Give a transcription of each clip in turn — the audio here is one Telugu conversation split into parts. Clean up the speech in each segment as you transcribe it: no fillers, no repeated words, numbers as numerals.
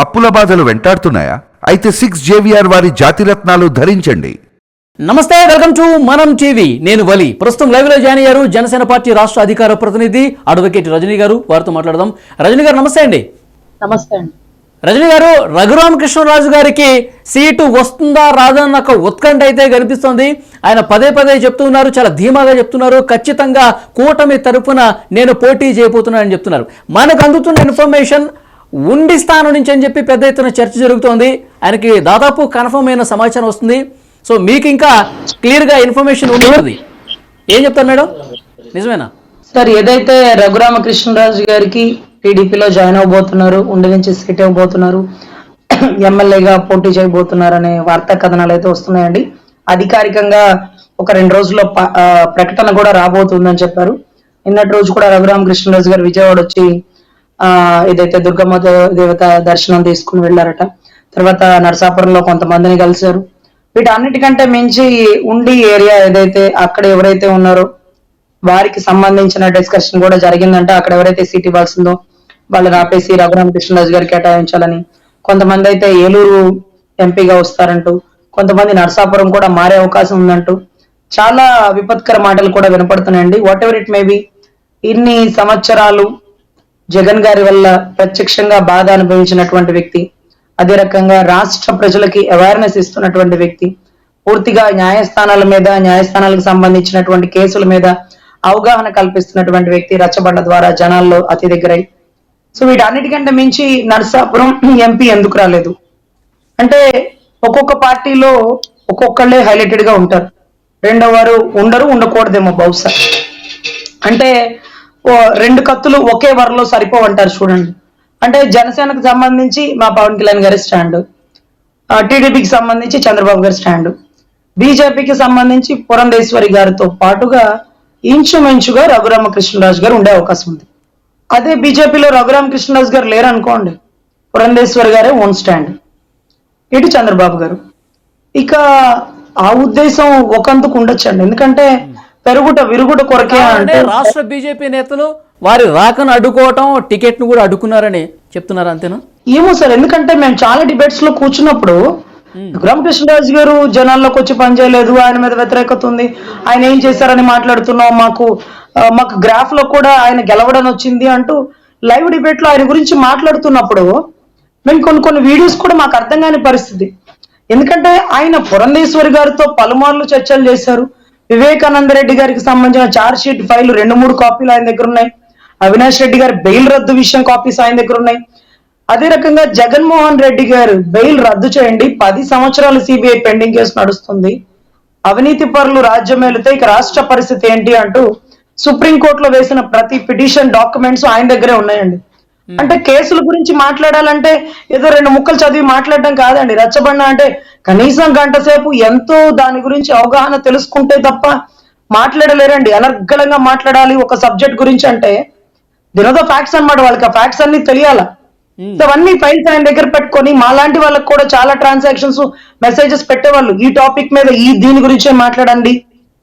అప్పుల బాధలు వెంటాడుతున్నాయా? అయితే 6JVR వారి జాతిరత్నాలు ధరించండి. నమస్తే, వెల్కమ్ టు మనం టీవీ. నేను వలి. ప్రస్తుతం లైవ్ లో జాయిన్ అయ్యారు జనసేన పార్టీ రాష్ట్ర అధికార ప్రతినిధి అడ్వకేట్ రజనీ గారు. వారితో మాట్లాడదాం. రజనీ గారు నమస్తే అండి. నమస్తే అండి. రజనీ గారు, రఘురామకృష్ణరాజు గారికి సీటు వస్తుందా రాదన్న ఒక ఉత్కంఠ అయితే కనిపిస్తోంది. ఆయన పదే పదే చెప్తున్నారు, చాలా ధీమాగా చెప్తున్నారు, ఖచ్చితంగా కూటమి తరఫున నేను పోటీ చేయబోతున్నానని చెప్తున్నారు. మనకు అందుతున్న ఇన్ఫర్మేషన్ ఉండి స్థానం నుంచి అని చెప్పి పెద్ద ఎత్తున చర్చ జరుగుతోంది. ఆయనకి దాదాపు కన్ఫర్మ్ అయిన సమాచారం వస్తుంది. సో మీకు ఇంకా క్లియర్గా ఇన్ఫర్మేషన్ ఉంటుంది. ఏం చెప్తారు మేడం, నిజమేనా? సార్, ఏదైతే రఘురామకృష్ణరాజు గారికి టీడీపీలో జాయిన్ అవబోతున్నారు, ఉండి నుంచి సీట్ ఇవ్వబోతున్నారు, ఎమ్మెల్యేగా పోటీ చేయబోతున్నారు అనే వార్తా కథనాలు అయితే వస్తున్నాయండి. అధికారికంగా ఒక 2 రోజుల్లో ప్రకటన కూడా రాబోతుందని చెప్పారు. నిన్నటి రోజు కూడా రఘురామకృష్ణరాజు గారు విజయవాడ వచ్చి ఏదైతే దుర్గమ్మ దేవత దర్శనం తీసుకుని వెళ్ళారట. తర్వాత నరసాపురంలో కొంతమందిని కలిశారు. వీటన్నిటికంటే మించి ఉండి ఏరియా ఏదైతే అక్కడ ఎవరైతే ఉన్నారో వారికి సంబంధించిన డిస్కషన్ కూడా జరిగిందంటే అక్కడ ఎవరైతే సీట్ ఇవ్వాల్సిందో వాళ్ళని ఆపేసి రఘురామకృష్ణరాజు గారికి కేటాయించాలని, కొంతమంది అయితే ఏలూరు ఎంపీగా వస్తారంటూ, కొంతమంది నరసాపురం కూడా మారే అవకాశం ఉందంటూ చాలా విపత్కర మాటలు కూడా వినపడుతున్నాయండి. Whatever it may be, ఇన్ని సంవత్సరాలు జగన్ గారి వల్ల ప్రత్యక్షంగా బాధ అనుభవించినటువంటి వ్యక్తి, అదే రకంగా రాష్ట్ర ప్రజలకి అవేర్నెస్ ఇస్తున్నటువంటి వ్యక్తి, పూర్తిగా న్యాయస్థానాలకు సంబంధించినటువంటి కేసుల మీద అవగాహన కల్పిస్తున్నటువంటి వ్యక్తి, రచ్చబండ ద్వారా జనాల్లో అతి దగ్గరై. సో వీటన్నిటికంటే మించి నరసాపురం ఎంపీ ఎందుకు రాలేదు అంటే, ఒక్కొక్క పార్టీలో ఒక్కొక్కళ్ళే హైలైటెడ్ గా ఉంటారు, రెండో వారు ఉండకూడదేమో బహుశా. అంటే 2 కత్తులు ఒకే వరలో సరిపోవంటారు చూడండి. అంటే జనసేనకు సంబంధించి మా పవన్ కళ్యాణ్ గారి స్టాండ్, టీడీపీకి సంబంధించి చంద్రబాబు గారి స్టాండ్, బీజేపీకి సంబంధించి పురంధేశ్వరి గారితో పాటుగా ఇంచుమించుగా రఘురామకృష్ణరాజు గారు ఉండే అవకాశం ఉంది. అదే బీజేపీలో రఘురామకృష్ణరాజు గారు లేరనుకోండి, పురంధేశ్వరి గారే ఓన్ స్టాండ్, ఇటు చంద్రబాబు గారు. ఇక ఆ ఉద్దేశం ఒకందుకు ఉండొచ్చండి. ఎందుకంటే విరుగుట కొరకే అంటే రాష్ట్ర బీజేపీ నేతలు వారి రాకను అడ్డుకోవటం, టికెట్ ను కూడా అడ్డుకున్నారని చెప్తున్నారు, అంతేనా? ఏమో సార్, ఎందుకంటే మేము చాలా డిబేట్స్ లో కూర్చున్నప్పుడు రామకృష్ణరాజు గారు జనాల్లోకి వచ్చి పనిచేయలేదు, ఆయన మీద వ్యతిరేకత ఉంది, ఆయన ఏం చేశారని మాట్లాడుతున్నాం, మాకు గ్రాఫ్ లో కూడా ఆయన గెలవడం వచ్చింది అంటూ లైవ్ డిబేట్ లో ఆయన గురించి మాట్లాడుతున్నప్పుడు మేము కొన్ని వీడియోస్ కూడా మాకు అర్థం కాని పరిస్థితి. ఎందుకంటే ఆయన పురంధేశ్వరి గారితో పలుమార్లు చర్చలు చేశారు. వివేకానంద రెడ్డి గారికి సంబంధించిన ఛార్జ్ షీట్ ఫైల్ 2-3 కాపీలు ఆయన దగ్గర ఉన్నాయి. అవినాష్ రెడ్డి గారి బెయిల్ రద్దు విషయం కాపీస్ ఆయన దగ్గర ఉన్నాయి. అదే రకంగా జగన్మోహన్ రెడ్డి గారు బెయిల్ రద్దు చేయండి, 10 సంవత్సరాలు సిబిఐ పెండింగ్ కేసు నడుస్తుంది, అవినీతి పరులు రాజ్యమేలితే ఇక రాష్ట్ర పరిస్థితి ఏంటి అంటూ సుప్రీంకోర్టులో వేసిన ప్రతి పిటిషన్ డాక్యుమెంట్స్ ఆయన దగ్గరే ఉన్నాయండి. అంటే కేసుల గురించి మాట్లాడాలంటే ఏదో 2 ముక్కలు చదివి మాట్లాడడం కాదండి. రచ్చబండ అంటే కనీసం గంట సేపు ఎంతో దాని గురించి అవగాహన తెలుసుకుంటే తప్ప మాట్లాడలేరండి. అనర్గళంగా మాట్లాడాలి ఒక సబ్జెక్ట్ గురించి అంటే దినోద ఫ్యాక్ట్స్ అన్నమాట. వాళ్ళకి ఆ ఫ్యాక్ట్స్ అన్ని తెలియాలా. అవన్నీ ఫైల్స్ ఆయన దగ్గర పెట్టుకొని మాలాంటి వాళ్ళకి కూడా చాలా ట్రాన్సాక్షన్స్ మెసేజెస్ పెట్టేవాళ్ళు, ఈ టాపిక్ మీద దీని గురించే మాట్లాడండి,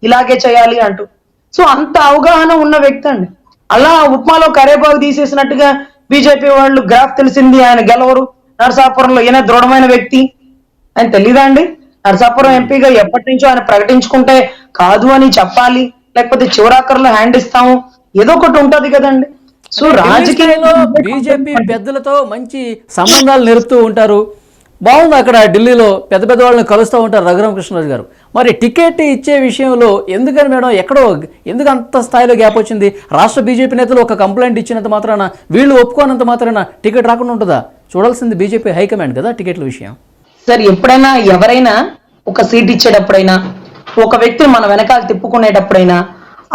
ఇలాగే చేయాలి అంటూ. సో అంత అవగాహన ఉన్న వ్యక్తి అండి. అలా ఉప్మాలో కరేపాకు తీసేసినట్టుగా బీజేపీ వాళ్ళు గ్రాఫ్ తెలిసింది, ఆయన గెలవరు, నరసాపురంలో ఈయన దృఢమైన వ్యక్తి ఆయన తెలీదా అండి? నరసాపురం ఎంపీగా ఎప్పటి నుంచో ఆయన ప్రకటించుకుంటే కాదు అని చెప్పాలి, లేకపోతే చివరాఖరులో హ్యాండ్ ఇస్తాము, ఏదో ఒకటి ఉంటది కదండి. సో రాజకీయంలో బీజేపీ పెద్దలతో మంచి సంబంధాలు నిలుపుతూ ఉంటారు, బాగుంది. అక్కడ ఢిల్లీలో పెద్ద వాళ్ళని కలుస్తూ ఉంటారు రఘురామకృష్ణరాజు గారు. మరి టికెట్ ఇచ్చే విషయంలో ఎందుకని మేడం, ఎందుకు అంత స్థాయిలో గ్యాప్ వచ్చింది? రాష్ట్ర బీజేపీ నేతలు ఒక కంప్లైంట్ ఇచ్చినంత మాత్రాన, వీళ్ళు ఒప్పుకోనంత మాత్రాన టికెట్ రాకుండా ఉంటుందా? చూడాల్సింది బీజేపీ హైకమాండ్ కదా టికెట్ల విషయం. సార్, ఎప్పుడైనా ఎవరైనా ఒక సీట్ ఇచ్చేటప్పుడైనా, ఒక వ్యక్తిని మన వెనకాల తిప్పుకునేటప్పుడైనా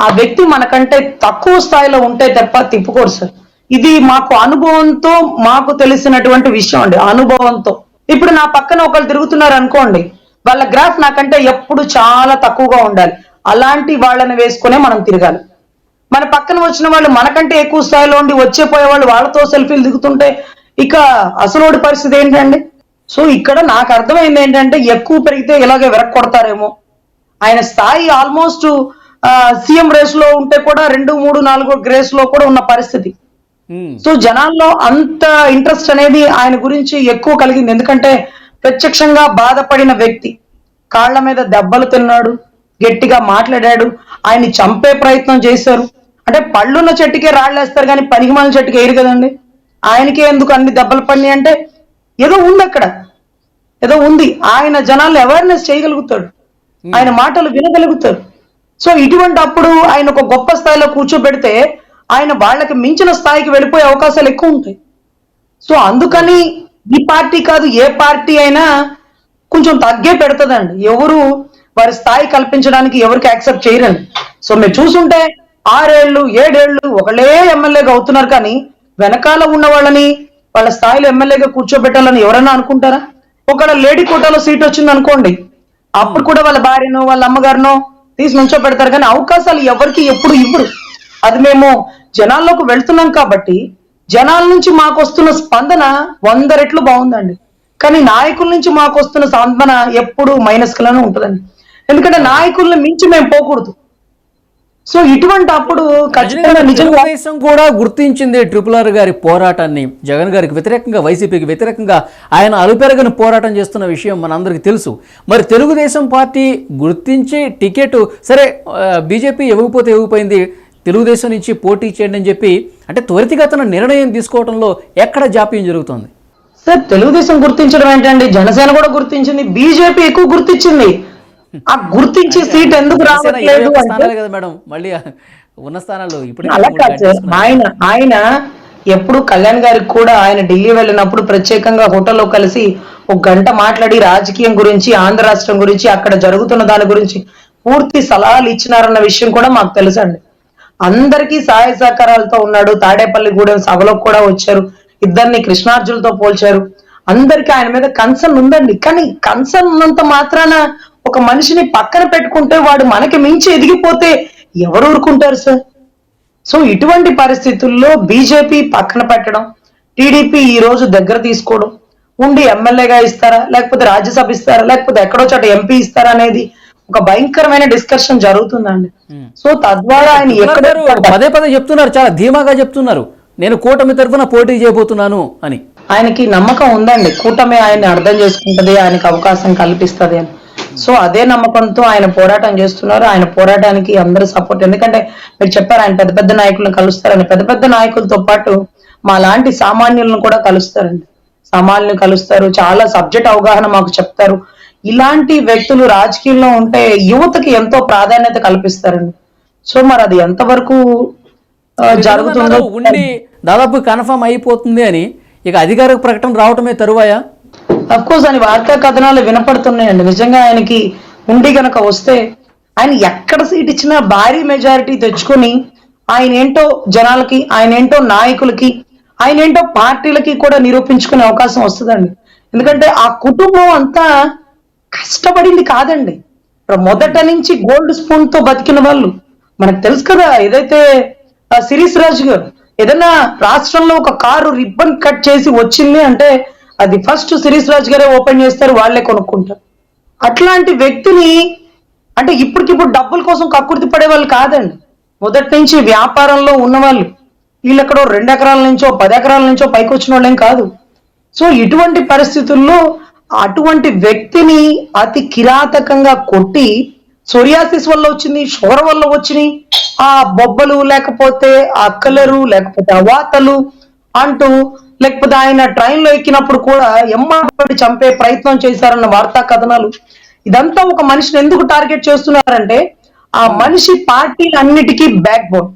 ఆ వ్యక్తి మనకంటే తక్కువ స్థాయిలో ఉంటే తప్ప తిప్పుకోరు సార్. ఇది మాకు అనుభవంతో మాకు తెలిసినటువంటి విషయం అండి. అనుభవంతో ఇప్పుడు నా పక్కన ఒకళ్ళు తిరుగుతున్నారు అనుకోండి, వాళ్ళ గ్రాఫ్ నాకంటే ఎప్పుడు చాలా తక్కువగా ఉండాలి, అలాంటి వాళ్ళని వేసుకునే మనం తిరగాలి. మన పక్కన వచ్చిన వాళ్ళు మనకంటే ఎక్కువ స్థాయిలో ఉండి వచ్చేపోయే వాళ్ళు వాళ్ళతో సెల్ఫీలు దిగుతుంటే ఇక అసలోడి పరిస్థితి ఏంటండి? సో ఇక్కడ నాకు అర్థమైంది ఏంటంటే, ఎక్కువ పెరిగితే ఇలాగే విరక్కొడతారేమో. ఆయన స్థాయి ఆల్మోస్ట్ సీఎం రేస్ లో ఉంటే కూడా 2, 3, 4 గ్రేస్ లో కూడా ఉన్న పరిస్థితి. సో జనాల్లో అంత ఇంట్రెస్ట్ అనేది ఆయన గురించి ఎక్కువ కలిగింది. ఎందుకంటే ప్రత్యక్షంగా బాధపడిన వ్యక్తి, కాళ్ళ మీద దెబ్బలు తిన్నాడు, గట్టిగా మాట్లాడాడు, ఆయన్ని చంపే ప్రయత్నం చేశారు. అంటే పళ్ళున్న చెట్టుకే రాళ్ళేస్తారు కానీ పనికిమాలిన చెట్టుకి వేయరు కదండి. ఆయనకే ఎందుకు అన్ని దెబ్బలు పడినాయి అంటే ఏదో ఉంది అక్కడ, ఏదో ఉంది. ఆయన జనాలను అవేర్నెస్ చేయగలుగుతాడు, ఆయన మాటలు వినగలుగుతారు. సో ఇటువంటి అప్పుడు ఆయన ఒక గొప్ప స్థాయిలో కూర్చోబెడితే ఆయన వాళ్ళకి మించిన స్థాయికి వెళ్ళిపోయే అవకాశాలు ఎక్కువ ఉంటాయి. సో అందుకని ఈ పార్టీ కాదు ఏ పార్టీ అయినా కొంచెం తగ్గే పెడుతుందండి. ఎవరు వారి స్థాయి కల్పించడానికి ఎవరికి యాక్సెప్ట్ చేయరండి. సో మీరు చూసుంటే 6 ఏళ్ళు 7 ఏళ్ళు ఒకళ్ళే ఎమ్మెల్యేగా అవుతున్నారు కానీ వెనకాల ఉన్న వాళ్ళని వాళ్ళ స్థాయిలో ఎమ్మెల్యేగా కూర్చోబెట్టాలని ఎవరైనా అనుకుంటారా? ఒకళ్ళ లేడీ కోటాలో సీట్ వచ్చింది అనుకోండి, అప్పుడు కూడా వాళ్ళ భార్యనో వాళ్ళ అమ్మగారినో తీసి నుంచో పెడతారు కానీ అవకాశాలు ఎవరికి ఎప్పుడు ఇవ్వరు. అది మేము జనాల్లోకి వెళ్తున్నాం కాబట్టి జనాల నుంచి మాకు వస్తున్న స్పందన 100 రెట్లు బాగుందండి. కానీ నాయకుల నుంచి మాకు వస్తున్న స్పందన ఎప్పుడు మైనస్ కలానే ఉంటుందండి. ఎందుకంటే నాయకుల్ని మించి మేము పోకూడదు. సో ఇటువంటి అప్పుడు ఖచ్చితంగా నిజంగా తెలుగుదేశం కూడా గుర్తించింది RRR గారి పోరాటాన్ని. జగన్ గారికి వ్యతిరేకంగా, వైసీపీకి వ్యతిరేకంగా ఆయన అలుపెరగని పోరాటం చేస్తున్న విషయం మనందరికీ తెలుసు. మరి తెలుగుదేశం పార్టీ గుర్తించి టికెట్ సరే బీజేపీ ఇవ్వకపోతే ఇవ్వకపోయింది, తెలుగుదేశం నుంచి పోటీ చేయండి అని చెప్పి అంటే త్వరితగతిన నిర్ణయం తీసుకోవడంలో ఎక్కడ జాప్యం జరుగుతుంది? సార్ తెలుగుదేశం గుర్తించడం ఏంటండి, జనసేన కూడా గుర్తించింది, బీజేపీ ఎక్కువ గుర్తించింది. ఆ గుర్తించి సీట్ ఎందుకు రావట్లేదు స్థానాలు కదా మేడం, మళ్ళీ ఉన్న స్థానాలు ఇప్పుడు అలా కాదు సార్. ఆయన ఎప్పుడు కళ్యాణ్ గారికి కూడా ఆయన ఢిల్లీ వెళ్ళినప్పుడు ప్రత్యేకంగా హోటల్లో కలిసి 1 గంట మాట్లాడి రాజకీయం గురించి, ఆంధ్ర రాష్ట్రం గురించి, అక్కడ జరుగుతున్న దాని గురించి పూర్తి సలహాలు ఇచ్చినారన్న విషయం కూడా మాకు తెలుసండి. అందరికీ సహాయ సహకారాలతో ఉన్నాడు. తాడేపల్లిగూడెం సభలో కూడా వచ్చారు, ఇద్దరిని కృష్ణార్జులతో పోల్చారు. అందరికీ ఆయన మీద కన్సర్న్ ఉందండి. కానీ కన్సర్న్ ఉన్నంత మాత్రాన ఒక మనిషిని పక్కన పెట్టుకుంటే వాడు మనకి మించి ఎదిగిపోతే ఎవరు ఊరుకుంటారు సార్? సో ఇటువంటి పరిస్థితుల్లో బీజేపీ పక్కన పెట్టడం, టీడీపీ ఈ రోజు దగ్గర తీసుకోవడం, ఉండి ఎమ్మెల్యేగా ఇస్తారా లేకపోతే రాజ్యసభ ఇస్తారా లేకపోతే ఎక్కడో చోట ఎంపీ ఇస్తారా అనేది ఒక భయంకరమైన డిస్కషన్ జరుగుతుందండి. సో తద్వారా ఆయన ఎక్కడ పదే పదే చెప్తున్నారు, చాలా ధీమాగా చెప్తున్నారు, నేను కూటమి తరఫున పోటీ చేయబోతున్నాను అని. ఆయనకి నమ్మకం ఉందండి, కూటమి ఆయన్ని అర్థం చేసుకుంటది, ఆయనకి అవకాశం కల్పిస్తుంది అని. సో అదే నమ్మకంతో ఆయన పోరాటం చేస్తున్నారు. ఆయన పోరాటానికి అందరూ సపోర్ట్. ఎందుకంటే మీరు చెప్పారు ఆయన పెద్ద పెద్ద నాయకులను కలుస్తారని. పెద్ద పెద్ద నాయకులతో పాటు మా లాంటి సామాన్యులను కూడా కలుస్తారండి. సామాన్యులను కలుస్తారు, చాలా సబ్జెక్ట్ అవగాహన మాకు చెప్తారు. ఇలాంటి వ్యక్తులు రాజకీయంలో ఉంటే యువతకి ఎంతో ప్రాధాన్యత కల్పిస్తారండి. సో మరి అది ఎంతవరకు జరుగుతుందో ఉండి దాదాపు కన్ఫర్మ్ అయిపోతుంది అని ఇక అధికారిక ప్రకటన రావటమే తరువాయా? అఫ్ కోర్స్ అని వార్తా కథనాలు వినపడుతున్నాయండి. నిజంగా ఆయనకి ఉండి గనక వస్తే ఆయన ఎక్కడ సీట్ ఇచ్చినా భారీ మెజారిటీ తెచ్చుకొని ఆయన ఏంటో జనాలకి, ఆయన ఏంటో నాయకులకి, ఆయన ఏంటో పార్టీలకి కూడా నిరూపించుకునే అవకాశం వస్తుందండి. ఎందుకంటే ఆ కుటుంబం అంతా కష్టపడింది కాదండి, మొదట నుంచి గోల్డ్ స్పూన్ తో బతికిన వాళ్ళు. మనకు తెలుసు కదా, ఏదైతే శిరీష్ రాజు గారు ఏదైనా రాష్ట్రంలో ఒక కారు రిబ్బన్ కట్ చేసి వచ్చింది అంటే అది ఫస్ట్ శిరీష్ రాజు గారే ఓపెన్ చేస్తారు, వాళ్లే కొనుక్కుంటారు. అట్లాంటి వ్యక్తిని అంటే ఇప్పటికిప్పుడు డబ్బుల కోసం కక్కుర్తి పడే వాళ్ళు కాదండి, మొదటి నుంచి వ్యాపారంలో ఉన్నవాళ్ళు. వీళ్ళు ఎక్కడో 2 ఎకరాల నుంచో 10 ఎకరాల నుంచో పైకి వచ్చిన వాళ్ళేం కాదు. సో ఇటువంటి పరిస్థితుల్లో అటువంటి వ్యక్తిని అతి కిరాతకంగా కొట్టి, సోరియాసిస్ వల్ల వచ్చింది, షుగర్ వల్ల వచ్చినాయి ఆ బొబ్బలు, లేకపోతే ఆ కలరు, లేకపోతే ఆ వాతలు అంటూ, లేకపోతే ఆయన ట్రైన్ లో ఎక్కినప్పుడు కూడా ఎమ్మడి చంపే ప్రయత్నం చేశారన్న వార్తా కథనాలు. ఇదంతా ఒక మనిషిని ఎందుకు టార్గెట్ చేస్తున్నారంటే ఆ మనిషి పార్టీలన్నిటికీ బ్యాక్ బోన్.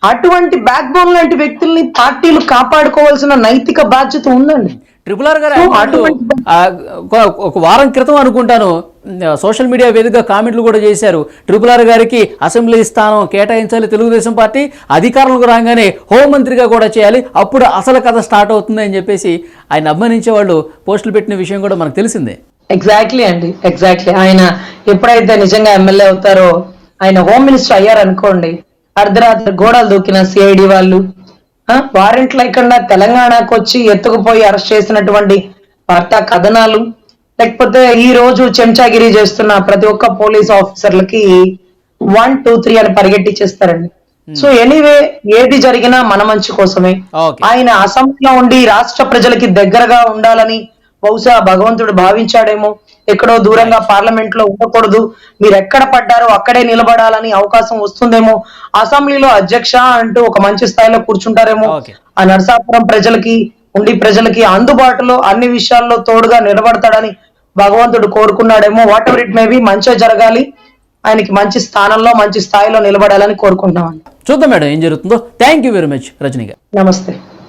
అటువంటి బ్యాక్ బోన్ లాంటి వ్యక్తుల్ని పార్టీలు కాపాడుకోవాల్సిన నైతిక బాధ్యత ఉందండి. RRR గారు ఒక వారం క్రితం అనుకుంటాను సోషల్ మీడియా వేదికగా కామెంట్లు కూడా చేశారు, RRR గారికి అసెంబ్లీ స్థానం కేటాయించాలి తెలుగుదేశం పార్టీ, అధికారంలోకి రాగానే హోంమంత్రిగా కూడా చేయాలి, అప్పుడు అసలు కథ స్టార్ట్ అవుతుంది అని చెప్పేసి ఆయన అభిమానించే వాళ్ళు పోస్టులు పెట్టిన విషయం కూడా మనకు తెలిసిందే. ఎగ్జాక్ట్లీ అండి, ఎగ్జాక్ట్లీ. ఆయన ఎప్పుడైతే నిజంగా ఎమ్మెల్యే అవుతారో, ఆయన హోమ్ మినిస్టర్ అయ్యారనుకోండి, అర్ధరాత్రి గోడలు దూకిన సిఐడి వాళ్ళు, వారెంట్ లేకుండా తెలంగాణకు వచ్చి ఎత్తుకుపోయి అరెస్ట్ చేసినటువంటి వార్తా కథనాలు, లేకపోతే ఈ రోజు చెంచాగిరి చేస్తున్న ప్రతి ఒక్క పోలీస్ ఆఫీసర్లకి 1, 2, 3 అని పరిగెట్టిచ్చేస్తారండి. సో ఎనీవే ఏది జరిగినా మన మంచి కోసమే. ఓకే. ఆయన అసెంబ్లీలో ఉండి రాష్ట్ర ప్రజలకి దగ్గరగా ఉండాలని బహుశా భగవంతుడు భావించాడేమో. ఎక్కడో దూరంగా పార్లమెంట్ లో ఉండకూడదు, మీరు ఎక్కడ పడ్డారో అక్కడే నిలబడాలని అవకాశం వస్తుందేమో. అసెంబ్లీలో అధ్యక్ష అంటూ ఒక మంచి స్థాయిలో కూర్చుంటారేమో. ఓకే. ఆ నరసాపురం ప్రజలకి ఉండి ప్రజలకి అందుబాటులో అన్ని విషయాల్లో తోడుగా నిలబడతాడని భగవంతుడు కోరుకున్నాడేమో. Whatever it may be, మంచి జరగాలి, ఆయనకి మంచి స్థానంలో మంచి స్థాయిలో నిలబడాలని కోరుకుంటున్నామండి. చూద్దాం మేడం ఏం జరుగుతుందో. Thank you very much Rajani garu. నమస్తే.